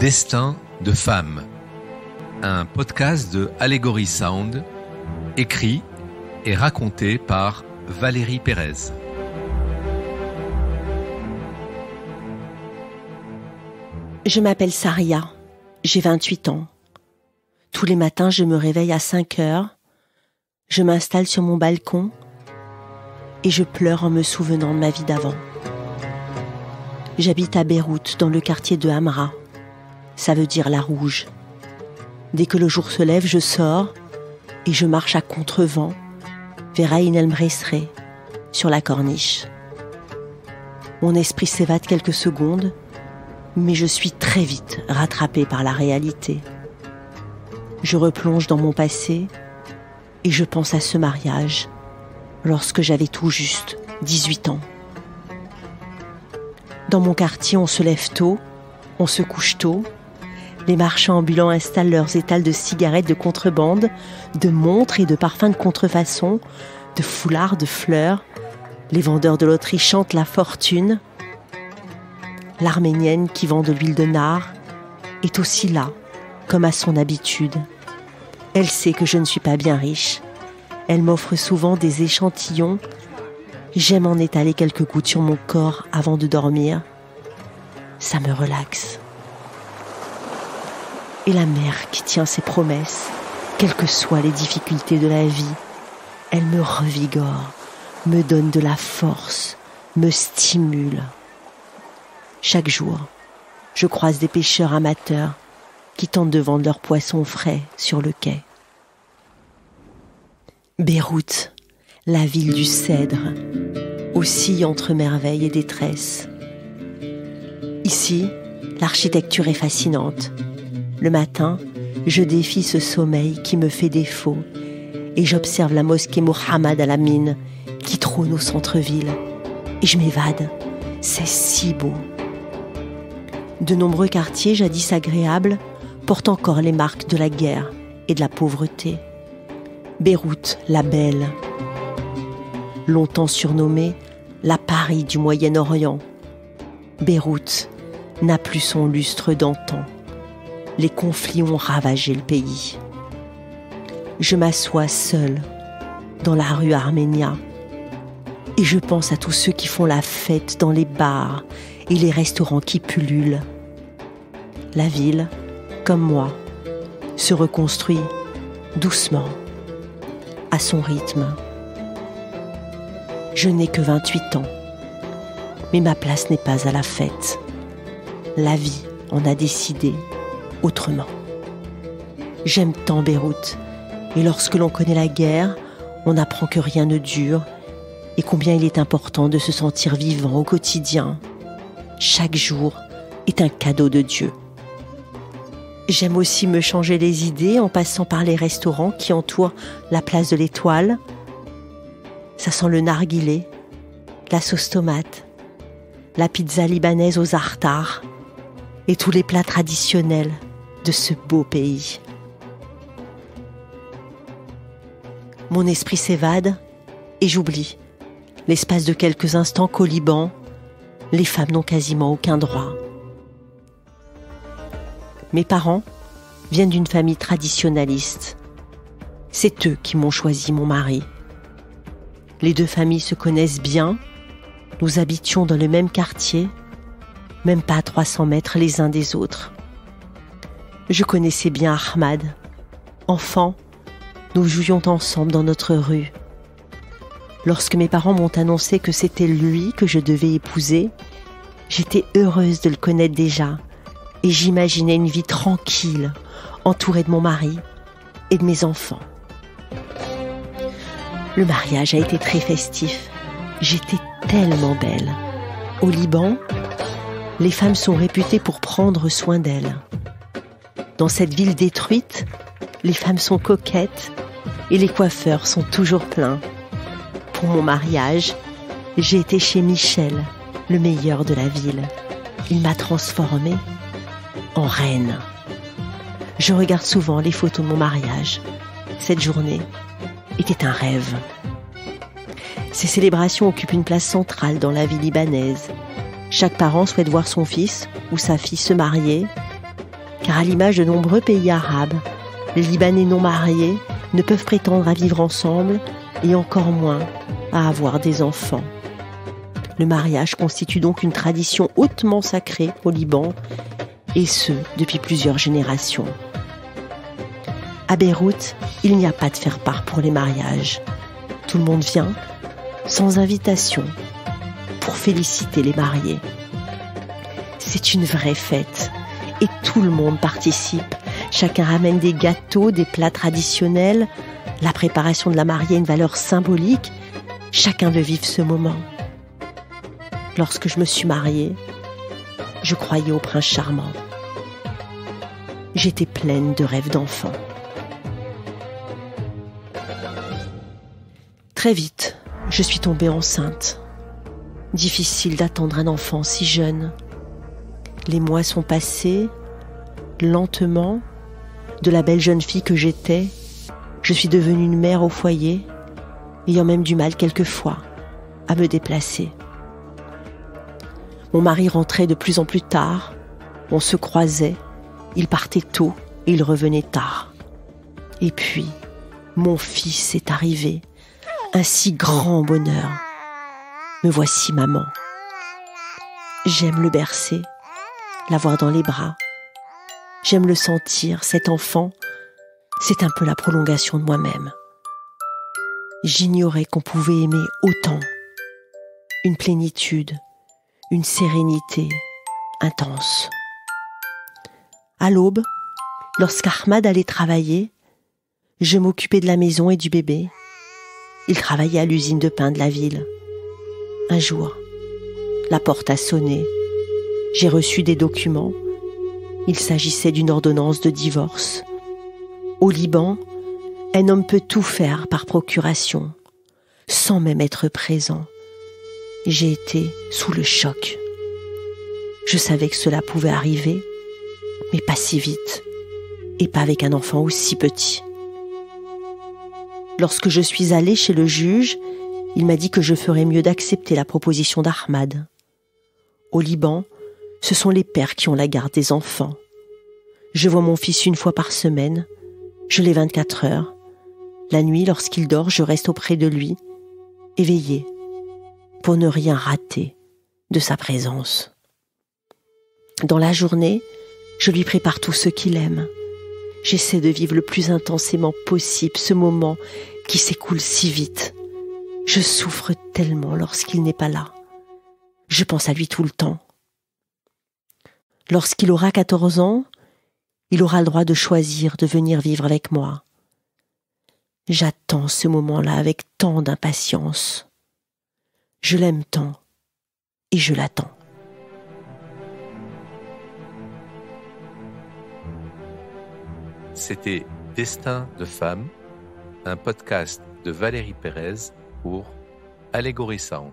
Destin de femme, un podcast de Allegory Sound, écrit et raconté par Valérie Pérez. Je m'appelle Saria, j'ai 28 ans. Tous les matins, je me réveille à 5 heures, je m'installe sur mon balcon et je pleure en me souvenant de ma vie d'avant. J'habite à Beyrouth, dans le quartier de Hamra. Ça veut dire la rouge. Dès que le jour se lève, je sors et je marche à contre-vent vers Aïn El Mresré, sur la corniche. Mon esprit s'évade quelques secondes, mais je suis très vite rattrapée par la réalité. Je replonge dans mon passé et je pense à ce mariage, lorsque j'avais tout juste 18 ans. Dans mon quartier, on se lève tôt, on se couche tôt. Les marchands ambulants installent leurs étals de cigarettes de contrebande, de montres et de parfums de contrefaçon, de foulards, de fleurs. Les vendeurs de loterie chantent la fortune. L'Arménienne qui vend de l'huile de nard est aussi là, comme à son habitude. Elle sait que je ne suis pas bien riche. Elle m'offre souvent des échantillons. J'aime en étaler quelques gouttes sur mon corps avant de dormir. Ça me relaxe. Et la mère qui tient ses promesses, quelles que soient les difficultés de la vie, elle me revigore, me donne de la force, me stimule. Chaque jour, je croise des pêcheurs amateurs qui tentent de vendre leurs poissons frais sur le quai. Beyrouth, la ville du cèdre, oscille entre merveille et détresse. Ici, l'architecture est fascinante. Le matin, je défie ce sommeil qui me fait défaut et j'observe la mosquée Mohammed al-Amin qui trône au centre-ville. Et je m'évade. C'est si beau. De nombreux quartiers jadis agréables portent encore les marques de la guerre et de la pauvreté. Beyrouth, la belle, longtemps surnommée la Paris du Moyen-Orient. Beyrouth n'a plus son lustre d'antan. Les conflits ont ravagé le pays. Je m'assois seule dans la rue Arménia et je pense à tous ceux qui font la fête dans les bars et les restaurants qui pullulent. La ville, comme moi, se reconstruit doucement, à son rythme. Je n'ai que 28 ans, mais ma place n'est pas à la fête. La vie en a décidé autrement. J'aime tant Beyrouth, et lorsque l'on connaît la guerre, on apprend que rien ne dure et combien il est important de se sentir vivant au quotidien. Chaque jour est un cadeau de Dieu. J'aime aussi me changer les idées en passant par les restaurants qui entourent la place de l'Étoile. Ça sent le narguilé, la sauce tomate, la pizza libanaise aux zartars et tous les plats traditionnels de ce beau pays. Mon esprit s'évade et j'oublie, l'espace de quelques instants qu'au Liban, les femmes n'ont quasiment aucun droit. Mes parents viennent d'une famille traditionnaliste. C'est eux qui m'ont choisi mon mari. Les deux familles se connaissent bien. Nous habitions dans le même quartier, même pas à 300 mètres les uns des autres. Je connaissais bien Ahmad. Enfant, nous jouions ensemble dans notre rue. Lorsque mes parents m'ont annoncé que c'était lui que je devais épouser, j'étais heureuse de le connaître déjà et j'imaginais une vie tranquille, entourée de mon mari et de mes enfants. Le mariage a été très festif. J'étais tellement belle. Au Liban, les femmes sont réputées pour prendre soin d'elles. Dans cette ville détruite, les femmes sont coquettes et les coiffeurs sont toujours pleins. Pour mon mariage, j'ai été chez Michel, le meilleur de la ville. Il m'a transformée en reine. Je regarde souvent les photos de mon mariage. Cette journée était un rêve. Ces célébrations occupent une place centrale dans la vie libanaise. Chaque parent souhaite voir son fils ou sa fille se marier. Car à l'image de nombreux pays arabes, les Libanais non mariés ne peuvent prétendre à vivre ensemble et encore moins à avoir des enfants. Le mariage constitue donc une tradition hautement sacrée au Liban, et ce, depuis plusieurs générations. À Beyrouth, il n'y a pas de faire-part pour les mariages. Tout le monde vient, sans invitation, pour féliciter les mariés. C'est une vraie fête, et tout le monde participe. Chacun ramène des gâteaux, des plats traditionnels. La préparation de la mariée a une valeur symbolique. Chacun veut vivre ce moment. Lorsque je me suis mariée, je croyais au prince charmant. J'étais pleine de rêves d'enfant. Très vite, je suis tombée enceinte. Difficile d'attendre un enfant si jeune. Les mois sont passés, lentement. De la belle jeune fille que j'étais, je suis devenue une mère au foyer, ayant même du mal quelquefois à me déplacer. Mon mari rentrait de plus en plus tard, on se croisait, il partait tôt et il revenait tard. Et puis, mon fils est arrivé, un si grand bonheur. Me voici maman. J'aime le bercer, l'avoir dans les bras. J'aime le sentir, cet enfant, c'est un peu la prolongation de moi-même. J'ignorais qu'on pouvait aimer autant. Une plénitude, une sérénité intense. À l'aube, lorsqu'Ahmad allait travailler, je m'occupais de la maison et du bébé. Il travaillait à l'usine de pain de la ville. Un jour, la porte a sonné. J'ai reçu des documents. Il s'agissait d'une ordonnance de divorce. Au Liban, un homme peut tout faire par procuration, sans même être présent. J'ai été sous le choc. Je savais que cela pouvait arriver, mais pas si vite, et pas avec un enfant aussi petit. Lorsque je suis allée chez le juge, il m'a dit que je ferais mieux d'accepter la proposition d'Ahmad. Au Liban, ce sont les pères qui ont la garde des enfants. Je vois mon fils une fois par semaine. Je l'ai 24 heures. La nuit, lorsqu'il dort, je reste auprès de lui, éveillée, pour ne rien rater de sa présence. Dans la journée, je lui prépare tout ce qu'il aime. J'essaie de vivre le plus intensément possible ce moment qui s'écoule si vite. Je souffre tellement lorsqu'il n'est pas là. Je pense à lui tout le temps. Lorsqu'il aura 14 ans, il aura le droit de choisir de venir vivre avec moi. J'attends ce moment-là avec tant d'impatience. Je l'aime tant et je l'attends. C'était Destin de femme, un podcast de Valérie Pérez pour Allegory Sound.